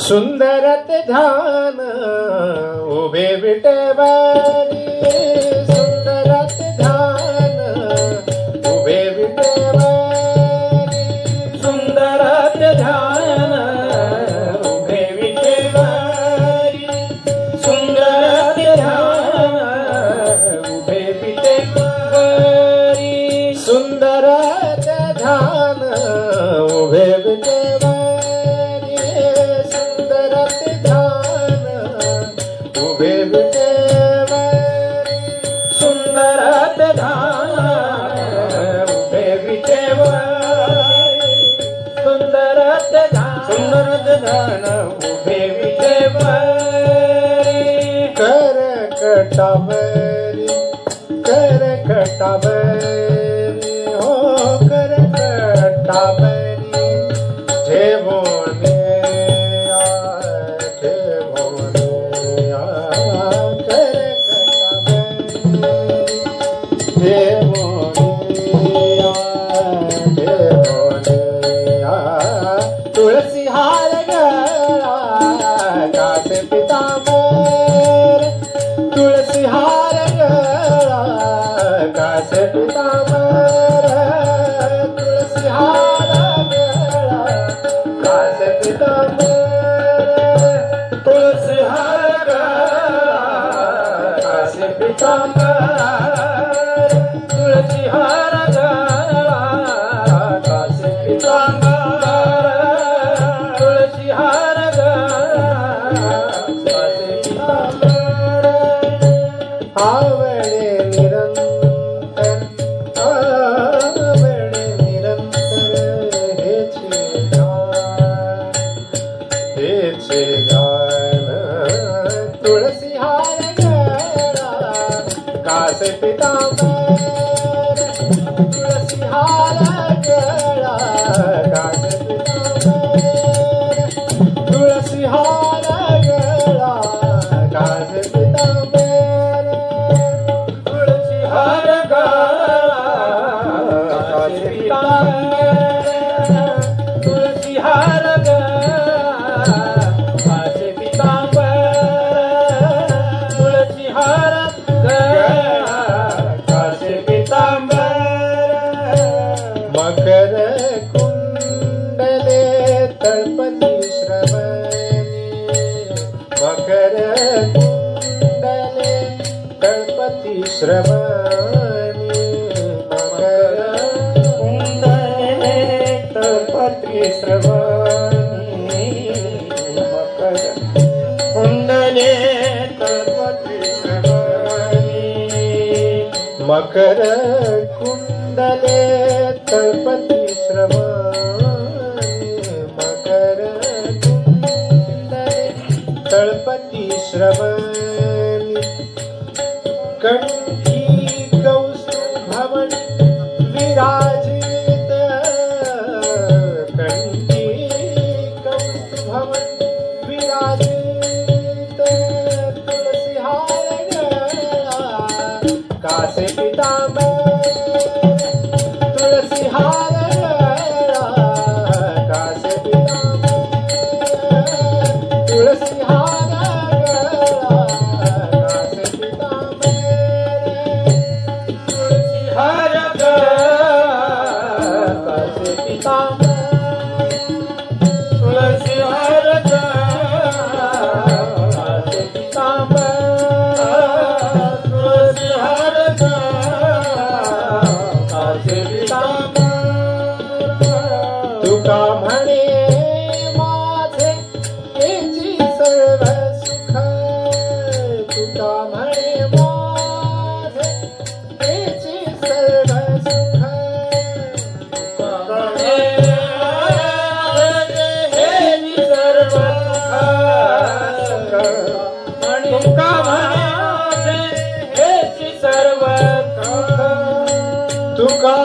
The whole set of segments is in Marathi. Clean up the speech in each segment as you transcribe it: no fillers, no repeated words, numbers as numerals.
सुंदरत ध्यान उभे विटेवारी, सुंदरत ध्यान उभे विटेवारी, सुंदरत ध्यान उभे विटेवारी, सुंदरत ध्यान उभे विटेवारी, सुंदरत ध्यान उभे विटेवारी, सुंदरत ध्यान उभे विटेवारी, सुंदरत ध्यान उभे विटेवारी, करकटावरी, करकटावरी, हो करकटावरी, ठेवोने तुलसी हार गळा कासे पितांबर, तुलसी हार गळा कासे पितांबर, तुलसी हार गळा कासे पितांबर, तुलसी हार गळा कासे पितांबर, तुलसी हार गळा कासे पितांबर, तुलसी हार गळा कासे पितांबर, आवळे निरंतर, आवळे निरंतर हेचे गान, तुळसी हार गळा कासे पितांबर, तुळसी हार गळा कासे पितांबर, तुळसी हार गळा कासे पितांबर, तुलसी हार गळा कासे पितांबर, तुलसी हार गळा कासे पितांबर, तुलसी हार गळा कासे पितांबर, मकर कुंडले तळपती श्रवणी, मकर कुंडले तळपती श्रवणी, मकर कुंडले तळपती श्रवणी, मकर कुंडले तळपती श्रवणी, मकर कुंडले तळपती श्रवणी, मकर कुंडले तळपती श्रवणी, कंठी कौस्तुभमणि विराजित, कंठी कौस्तुभमणि विराजित, तुलसी हार गळा कासे पितांबर, तुलसी हार गळा कासे पितांबर, तुलसी हार गळा कासे पितांबर, तुलसी हार गळा कासे पितांबर, तुलसी हार गळा कासे पितांबर, तुलसी हार गळा कासे पितांबर, तुका म्हणे माझे हेची सर्व सुख, तुका म्हणे माझे हेची सर्व सुख, हेची सर्व सुख, तुका म्हणे हेची सर्व सुख, तुका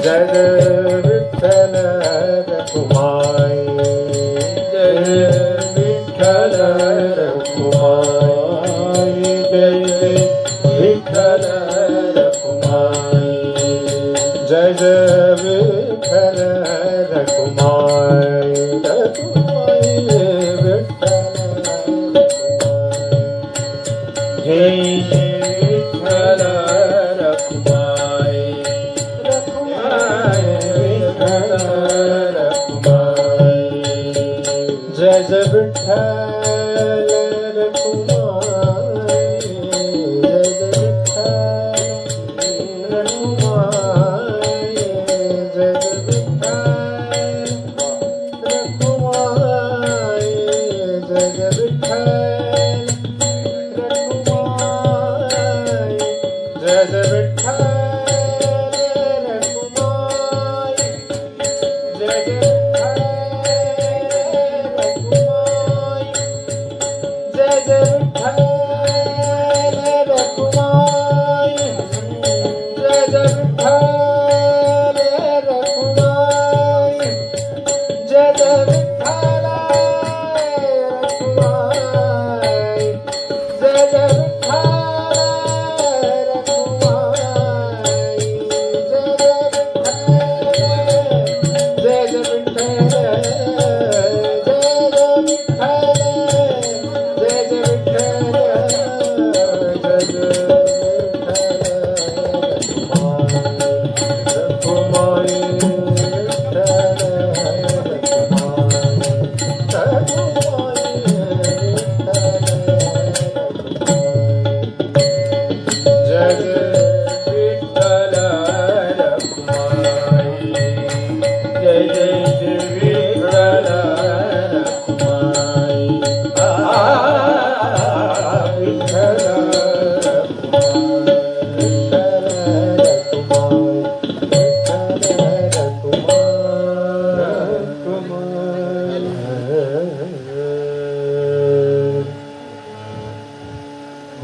जग विठ्ठल रखुमाई जय विठ्ठल रखुमाई जय विठ्ठल रखुमाई जय जय विठ्ठल रखुमाई रखुमाई विठ्ठल रखुमाई जय विठ्ठल रखुमाई रखुमाई विठ्ठल रखुमाई जय जय विठ्ठल रखुमाई जय जय विठ्ठल रखुमाई जय जय विठ्ठल रखुमाई जय जय विठ्ठल रखुमाई जय जय विठ्ठल रखुमाई जय जय जय जय विठ्ठल रखुमाई जय जय विठ्ठल रखुमाई जय जय विठ्ठल रखुमाई जय जय विठ्ठल रखुमाई जय जय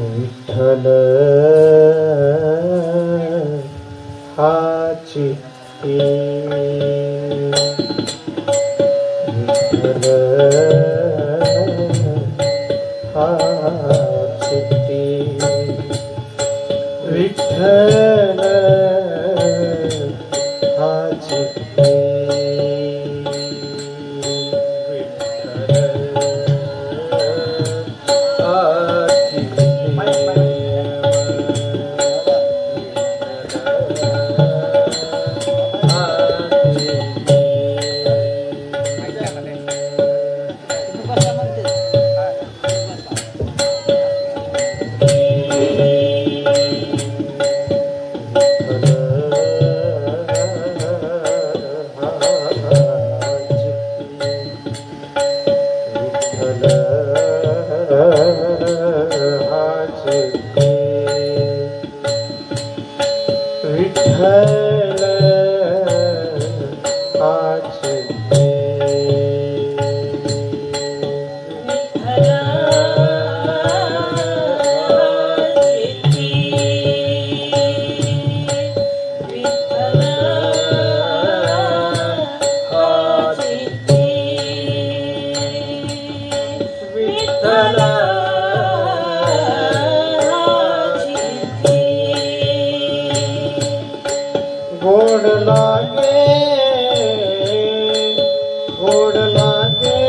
विठ्ठल विठ्ठल हाची विठ्ठल हाची विठ्ठल हाची गोड़ लागे गोड़ लागे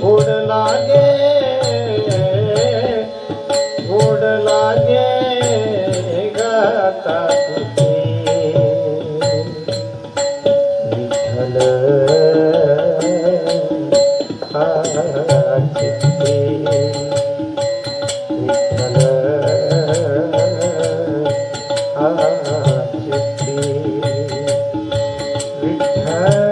गोड़ लागे गोड़ लागे गाता विठ्ठल विठ्ठल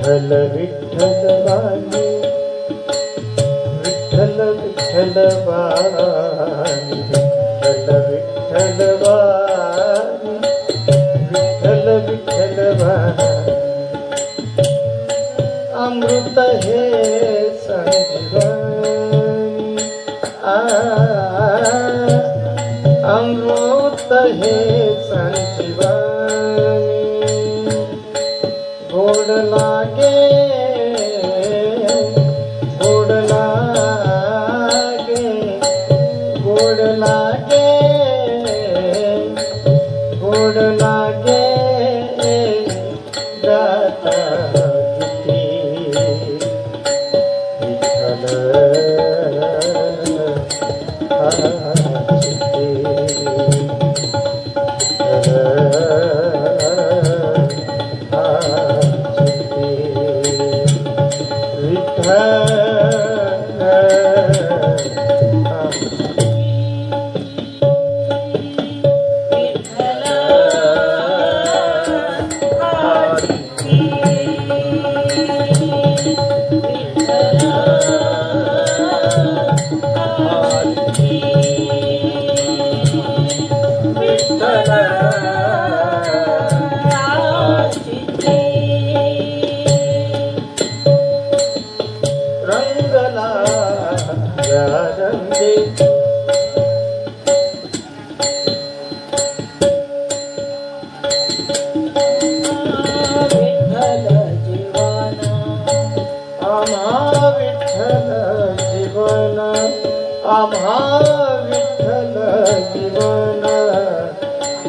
विठ्ठल विठ्ठल वाणी विठ्ठल विठ्ठल वाणी विठ्ठल विठ्ठल वाणी विठ्ठल विठ्ठल वाणी अमृत हे संजीवनी अमृत हे संजीवनी गोड लागे गोड लागे गोड लागे गोड लागे गाता किती विठ्ठल रंगला रंगे विठ्ठल जीवन आम्हा विठ्ठल जीवन आम्हा विठ्ठल जीवन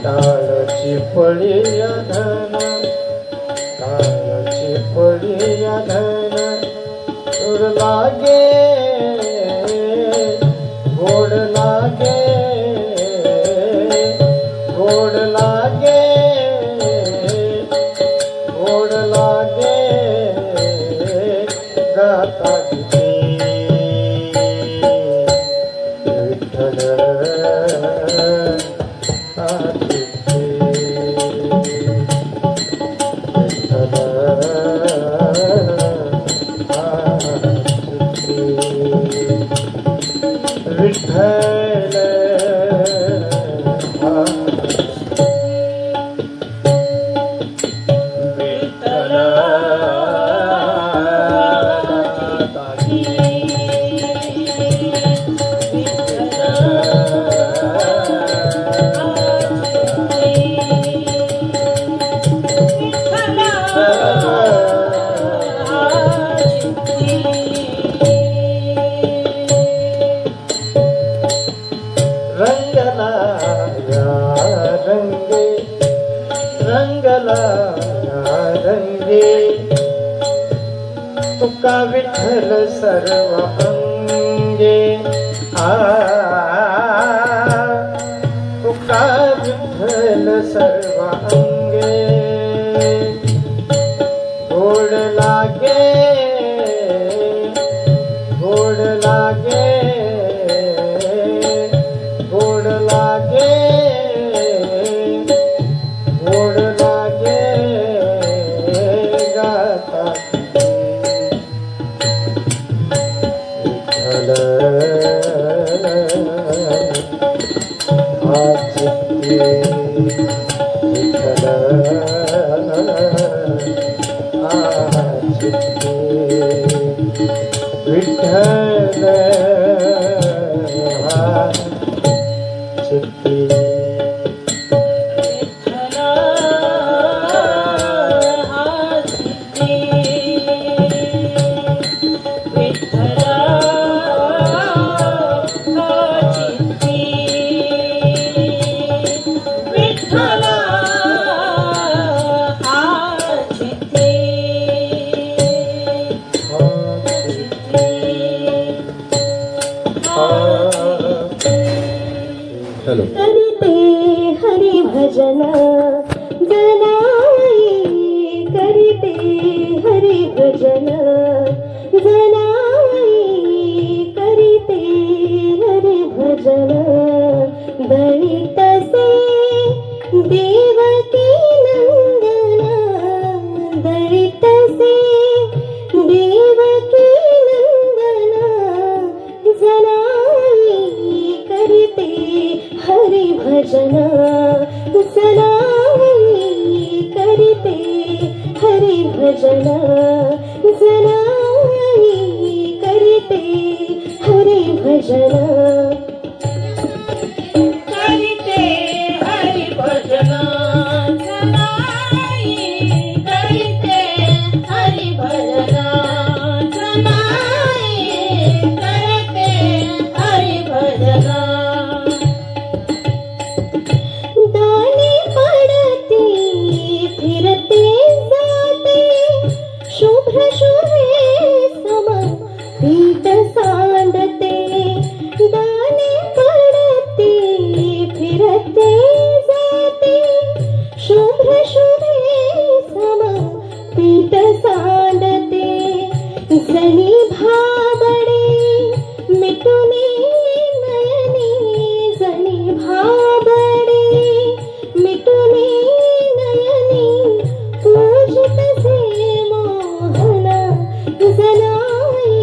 टाळची पळी धन टाळची पळी धन गोड लागे गोड लागे गोड लागे गोड लागे गाता किती विठ्ठल विठ्ठल विठ्ठल रंगला रंगे रंगला रंगे तुका विठ्ठल सर्व अंगे तुका विठ्ठल सर्व अंगे गोड लागे गोड लागे गोड लागे गोड लागे गाता विठ्ठल चित्ती विठ्ठल चित्ती विठ्ठल चित्ती हॅलो करते हरि भजन जनाई करते हरि भजन जनाई करते हरि भजन दलित से देवकी नंदन दलित से भजन जनाई करते हरि भजन जनाई करते हरि भजन करते हरि भजन जनाई करते हरि भजन जनाई करते हरि भजन दाने पड़ते फिरते जाते शुभ्र शुभे सम पीठ सांडते दाने पड़ते फिरते जाते शुभ्र शुभे सम पीठ सांडते जनी भाबडे मिटुने नयनी जनी भाबडे मिटुने नयनी पूजित से मोहन जनाई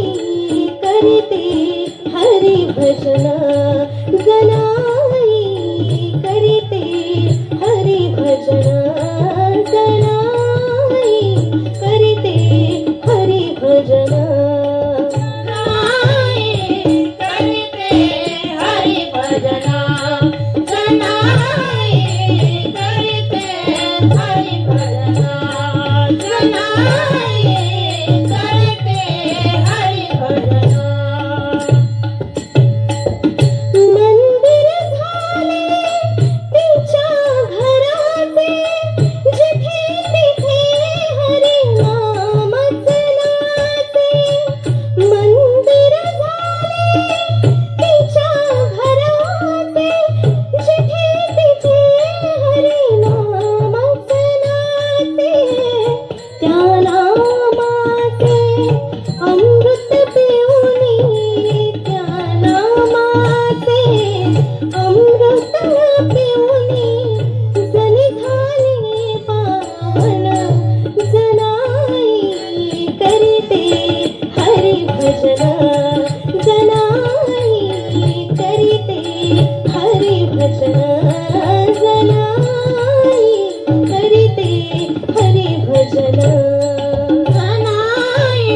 करते हरि भजन जनाई करते हरि भजन जनाई करते हरि भजन करते हरि भजन जनाई करते हरि भजन जनाई करते हरि भजन मंदिर झाले तिच्या घराचे जिथे तिथे हरी नामच नाचे मंदिर झाले तिच्या घराचे जिथे तिथे हरी नामच नाचे त्या नामाचे अमृत पिऊनी त्या नामाचे अमृत पिऊनी जनी झाले पावन जनाई करते हरि भजन जनाई करते हरि भजन जनाई करते हरि भजन जनाई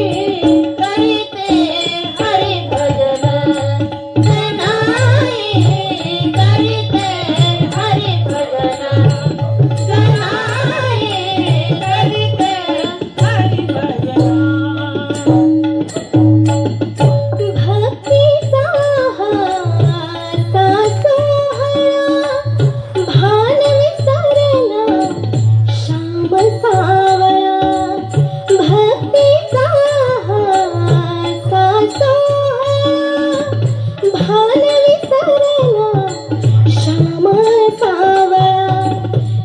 करते हरि भजन जनाई करते हरि भजन जनाई करते हरि भजन भक्तीचा हाता सोहळा भान विसरला श्याम सावळा भक्तीचा हाता सोहळा भान विसरला श्याम सावळा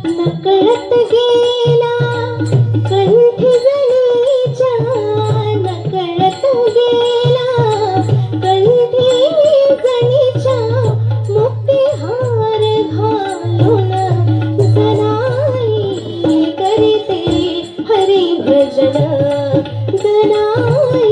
नकळत गेला कंठी जणीच्या नकळत गेला कंठी जणीच्या मुक्ती हार घालून जनाई करते हरि भजन जनाई